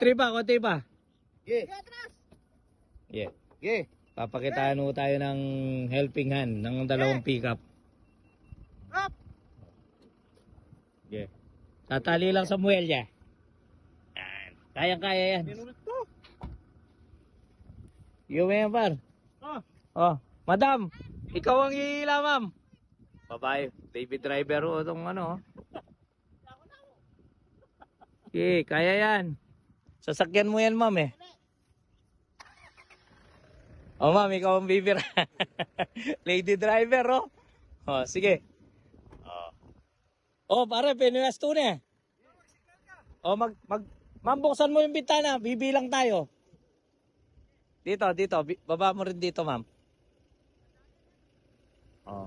Konti pa, konti pa. Yeah. Yeah. Yeah. Papakitaan mo tayo ng helping hand ng dalawang pickup. Up. Yeah. Tatali lang sa muwelya. Yan. Kayang-kaya yan. Pinulit to. Yung yan, par. Ah. Oh, madam, ikaw ang hihila, ma'am. Babae, David driver o itong ano. Okay, kaya yan. Sasakyan mo yan, ma'am eh. Oh, ma'am, ikaw ang bibira. Lady driver, oh. Oh, sige. Oh, pare, pinuwesto na eh. Oh, ma'am, buksan mo yung bintana. Bibilang tayo. Dito. Baba mo rin dito, ma'am. Oh.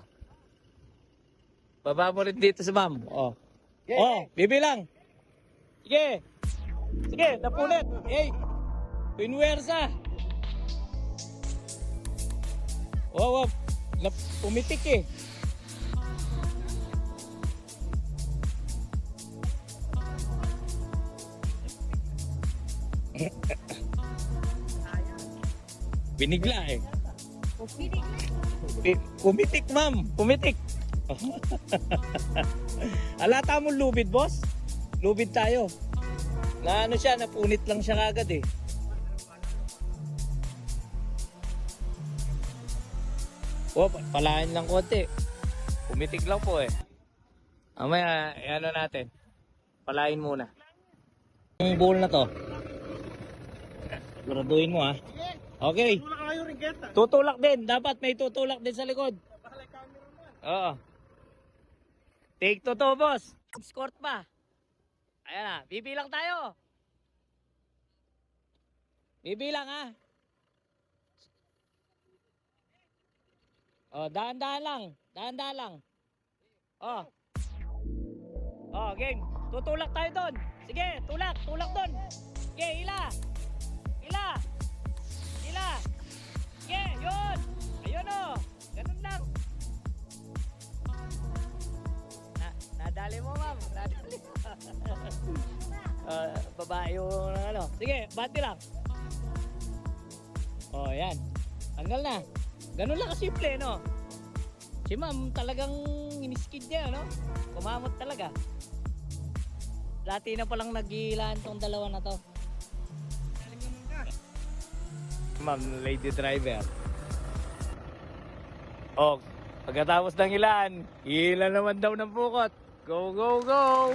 Baba mo rin dito sa ma'am. Oh. Oh, bibilang. Sige. Sige, napunit. Hey. Pinwersa. Wow. Umitik eh. Binigla eh. Pumitik, ma'am. Pumitik. Alata mo lubid, boss? Lubid tayo. Na ano siya, napunit lang siya kagad eh. Oh, palahin lang konti. Pumitik lang po eh. Mamaya, ano natin. Palahin muna. Yung bowl na to. Siguraduhin mo ha. Okay. Tulak kayo rin kita. Tutulak din. Dapat may tutulak din sa likod. Bahalay cameraman. Oo. Take to boss. Escort pa. Ayan na. Bibilang tayo. Bibilang ha. Oh, dahan-dahan lang. Dahan-dahan lang. Oh. Oh, game. Tutulak tayo doon. Sige, tulak. Tulak doon. Sige, ila. Sige, yun. Ayun o. Ganun lang. Nadali mo, ma'am. Nadali mo. Babae yung ano. Sige, bati lang. Oh, yan. Tanggal na. Ganun lang kasimple, no? Si ma'am talagang iniskid niya, no? Kumamot talaga. Dati na palang naghihilaan tong dalawa na to. Ma'am, lady driver. Oh, pagkatapos ng hilaan, hihila naman daw ng bukot. Go, go, go!